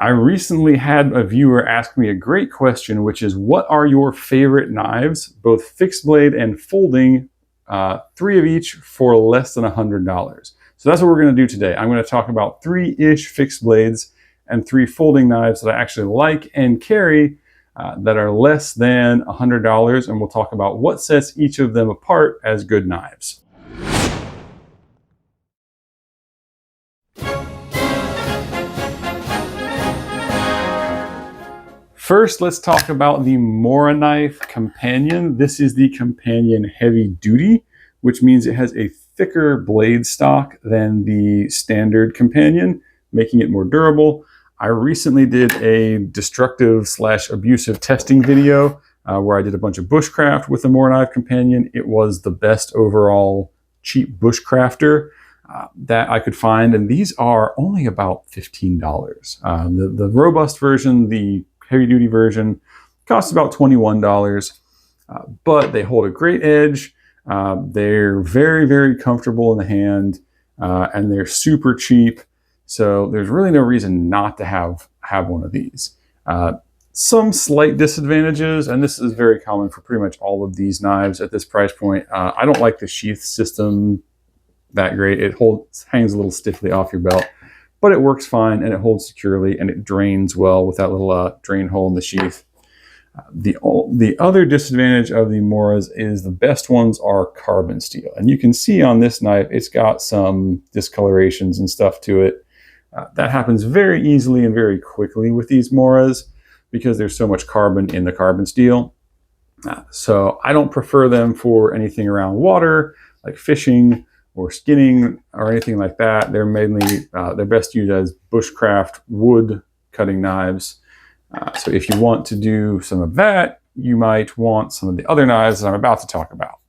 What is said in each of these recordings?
I recently had a viewer ask me a great question, which is, what are your favorite knives, both fixed blade and folding, 3 of each for less than $100? So that's what we're going to do today. I'm going to talk about 3-ish fixed blades and 3 folding knives that I actually like and carry that are less than $100, and we'll talk about what sets each of them apart as good knives. First, let's talk about the Mora Knife Companion. This is the Companion Heavy Duty, which means it has a thicker blade stock than the standard Companion, making it more durable. I recently did a destructive/abusive testing video where I did a bunch of bushcraft with the Mora Knife Companion. It was the best overall cheap bushcrafter that I could find, and these are only about $15. The robust version, the heavy duty version, costs about $21, but they hold a great edge. They're very, very comfortable in the hand, and they're super cheap. So there's really no reason not to have one of these. Some slight disadvantages, and this is very common for pretty much all of these knives at this price point. I don't like the sheath system that great. It hangs a little stiffly off your belt, but it works fine and it holds securely and it drains well with that little drain hole in the sheath. The other disadvantage of the Moras is the best ones are carbon steel. And you can see on this knife, it's got some discolorations and stuff to it. That happens very easily and very quickly with these Moras because there's so much carbon in the carbon steel. So I don't prefer them for anything around water, like fishing or skinning or anything like that. They're mainly, they're best used as bushcraft wood cutting knives. So if you want to do some of that, you might want some of the other knives that I'm about to talk about.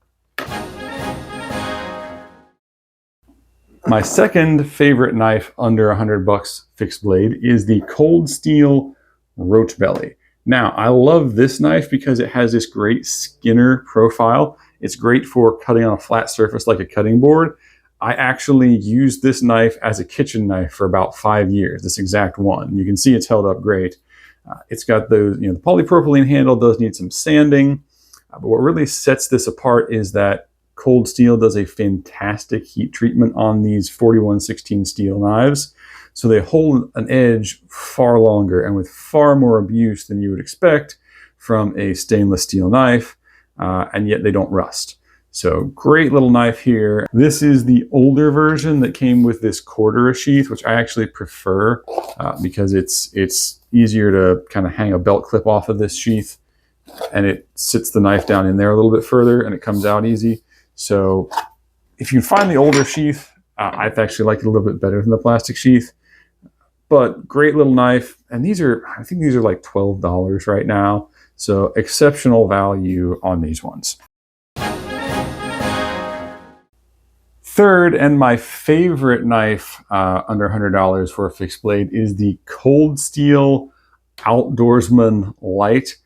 My second favorite knife under $100 fixed blade is the Cold Steel Roach Belly. Now, I love this knife because it has this great skinner profile. It's great for cutting on a flat surface like a cutting board. I actually used this knife as a kitchen knife for about 5 years, this exact one. You can see it's held up great. It's got the polypropylene handle, does need some sanding. But what really sets this apart is that Cold Steel does a fantastic heat treatment on these 4116 steel knives. So they hold an edge far longer and with far more abuse than you would expect from a stainless steel knife, and yet they don't rust. So great little knife here. This is the older version that came with this Cordura sheath, which I actually prefer because it's easier to kind of hang a belt clip off of this sheath, and it sits the knife down in there a little bit further and it comes out easy. So if you find the older sheath, I've actually liked it a little bit better than the plastic sheath. But great little knife, and I think these are like $12 right now. So exceptional value on these ones. Third, and my favorite knife under $100 for a fixed blade, is the Cold Steel Outdoorsman Light.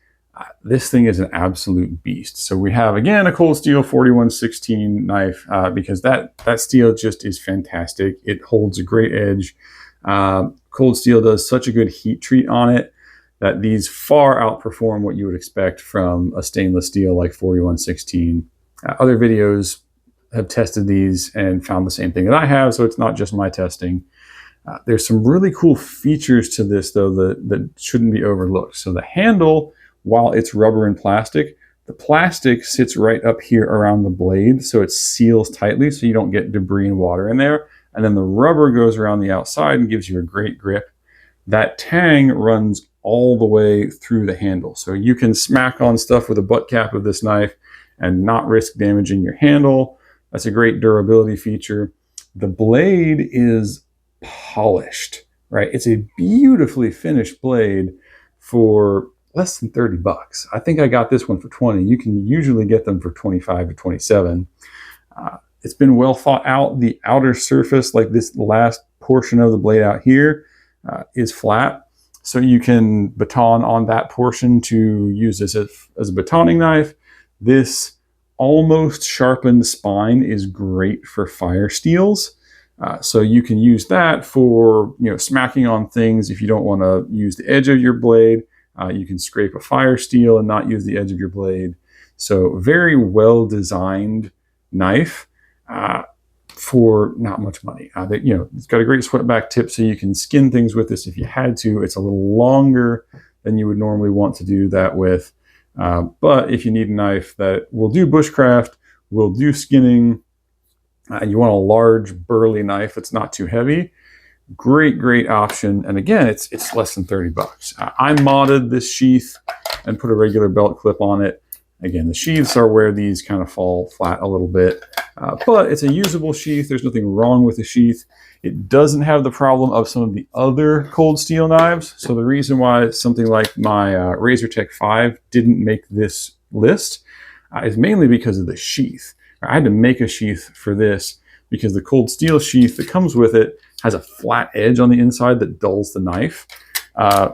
This thing is an absolute beast. So we have, again, a Cold Steel 4116 knife because that steel just is fantastic. It holds a great edge. Cold Steel does such a good heat treat on it that these far outperform what you would expect from a stainless steel like 4116. Other videos have tested these and found the same thing that I have, so it's not just my testing. There's some really cool features to this, though, that shouldn't be overlooked. So the handle, while it's rubber and plastic, the plastic sits right up here around the blade, so it seals tightly so you don't get debris and water in there. And then the rubber goes around the outside and gives you a great grip. That tang runs all the way through the handle. So you can smack on stuff with a butt cap of this knife and not risk damaging your handle. That's a great durability feature. The blade is polished, right? It's a beautifully finished blade for less than $30. I think I got this one for 20. You can usually get them for 25 to 27. It's been well thought out. The outer surface, like this last portion of the blade out here, is flat. So you can baton on that portion to use this as a batoning knife. This almost sharpened spine is great for fire steels. So you can use that for smacking on things if you don't want to use the edge of your blade. You can scrape a fire steel and not use the edge of your blade. So very well designed knife for not much money. It's got a great swept back tip, so you can skin things with this if you had to. It's a little longer than you would normally want to do that with. But if you need a knife that will do bushcraft, will do skinning, and you want a large burly knife that's not too heavy, great option. And again, it's less than 30 bucks. I modded this sheath and put a regular belt clip on it. Again, the sheaths are where these kind of fall flat a little bit, but it's a usable sheath. There's nothing wrong with the sheath. It doesn't have the problem of some of the other cold steel knives. So the reason why something like my Razortech 5 didn't make this list is mainly because of the sheath. I had to make a sheath for this because the cold steel sheath that comes with it has a flat edge on the inside that dulls the knife.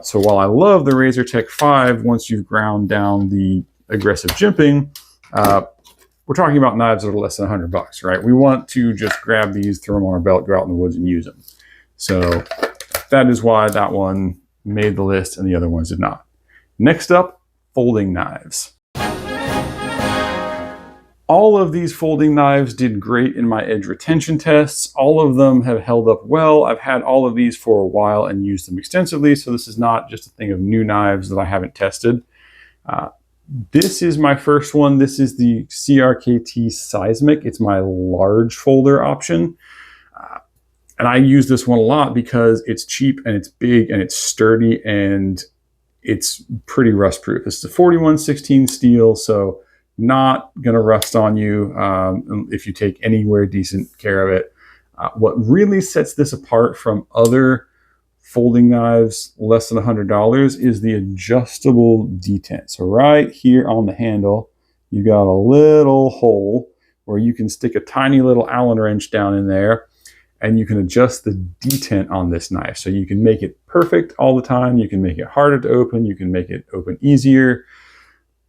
So while I love the Razortech 5, once you've ground down the aggressive jimping, we're talking about knives that are less than 100 bucks, right? We want to just grab these, throw them on our belt, go out in the woods and use them. So that is why that one made the list and the other ones did not. Next up, folding knives. All of these folding knives did great in my edge retention tests. All of them have held up well. I've had all of these for a while and used them extensively, so this is not just a thing of new knives that I haven't tested. This is my first one. This is the CRKT Seismic. It's my large folder option. And I use this one a lot because it's cheap and it's big and it's sturdy and it's pretty rust proof. It's a 4116 steel, so not going to rust on you if you take anywhere decent care of it. What really sets this apart from other folding knives less than $100 is the adjustable detent. So right here on the handle, you got a little hole where you can stick a tiny little Allen wrench down in there and you can adjust the detent on this knife. So you can make it perfect all the time. You can make it harder to open. You can make it open easier.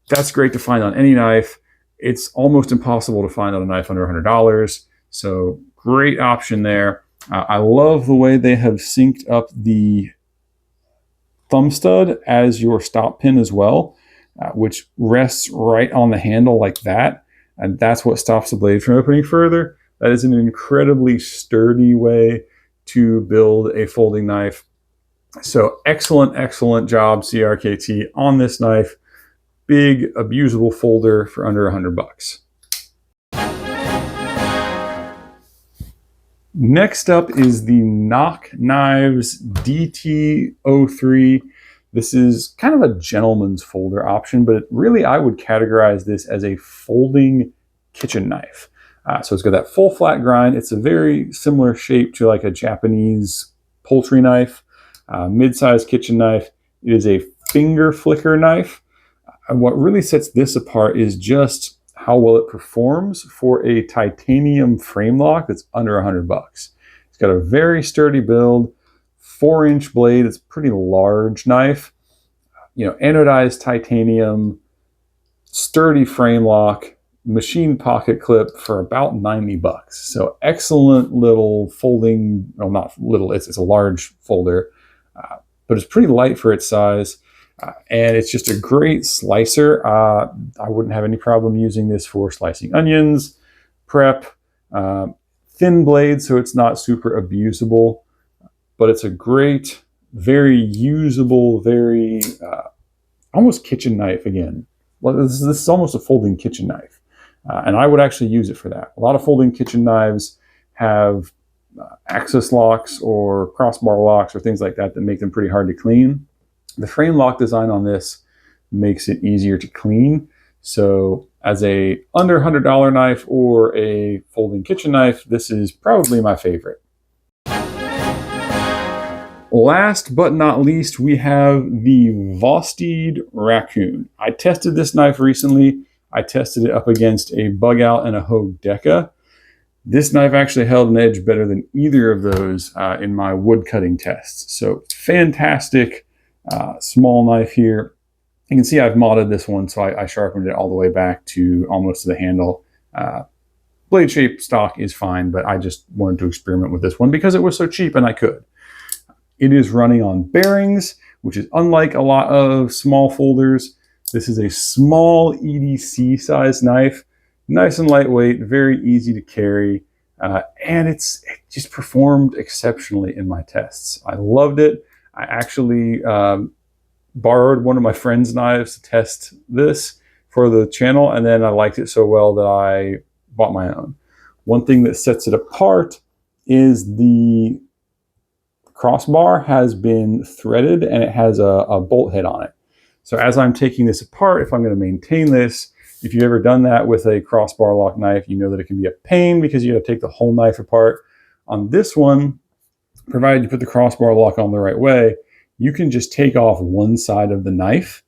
That's great to find on any knife. It's almost impossible to find on a knife under $100. So great option there. I love the way they have synced up the thumb stud as your stop pin as well, which rests right on the handle like that. And that's what stops the blade from opening further. That is an incredibly sturdy way to build a folding knife. So excellent job, CRKT, on this knife. Big, abusable folder for under 100 bucks. Next up is the Nock Knives DT03. This is kind of a gentleman's folder option, but really I would categorize this as a folding kitchen knife. So it's got that full flat grind. It's a very similar shape to like a Japanese poultry knife, mid-sized kitchen knife. It is a finger flicker knife. And what really sets this apart is just how well it performs for a titanium frame lock that's under 100 bucks. It's got a very sturdy build, 4-inch blade. It's a pretty large knife. Anodized titanium, sturdy frame lock, machine pocket clip for about 90 bucks. So excellent little folding, well, not little, it's a large folder, but it's pretty light for its size. And it's just a great slicer. I wouldn't have any problem using this for slicing onions, prep, thin blade, so it's not super abusable, but it's a great, very usable, very almost kitchen knife again. Well, this is almost a folding kitchen knife. And I would actually use it for that. A lot of folding kitchen knives have access locks or crossbar locks or things like that that make them pretty hard to clean. The frame lock design on this makes it easier to clean. So as a under $100 knife or a folding kitchen knife, this is probably my favorite. Last but not least, we have the Vosteed Raccoon. I tested this knife recently. I tested it up against a Bug Out and a Hogue Deca. This knife actually held an edge better than either of those in my wood cutting tests. So fantastic small knife here. You can see I've modded this one, so I sharpened it all the way back to almost to the handle. blade shape stock is fine, but I just wanted to experiment with this one because it was so cheap and I could. It is running on bearings, which is unlike a lot of small folders. This is a small EDC size knife, nice and lightweight, very easy to carry, and it just performed exceptionally in my tests. I loved it. I actually borrowed one of my friend's knives to test this for the channel, and then I liked it so well that I bought my own. One thing that sets it apart is the crossbar has been threaded and it has a bolt head on it. So as I'm taking this apart, if I'm going to maintain this, if you've ever done that with a crossbar lock knife, you know that it can be a pain because you got to take the whole knife apart. On this one, provided you put the crossbar lock on the right way, you can just take off one side of the knife,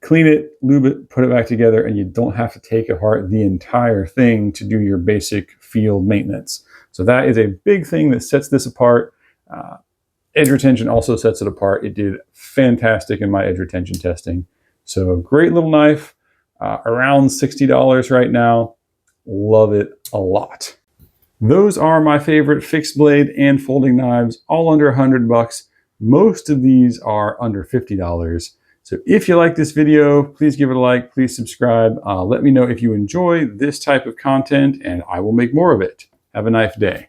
clean it, lube it, put it back together, and you don't have to take apart the entire thing to do your basic field maintenance. So that is a big thing that sets this apart. Edge retention also sets it apart. It did fantastic in my edge retention testing. So a great little knife, around $60 right now. Love it a lot. Those are my favorite fixed blade and folding knives, all under $100. Most of these are under $50. So if you like this video, please give it a like, please subscribe. Let me know if you enjoy this type of content and I will make more of it. Have a nice day.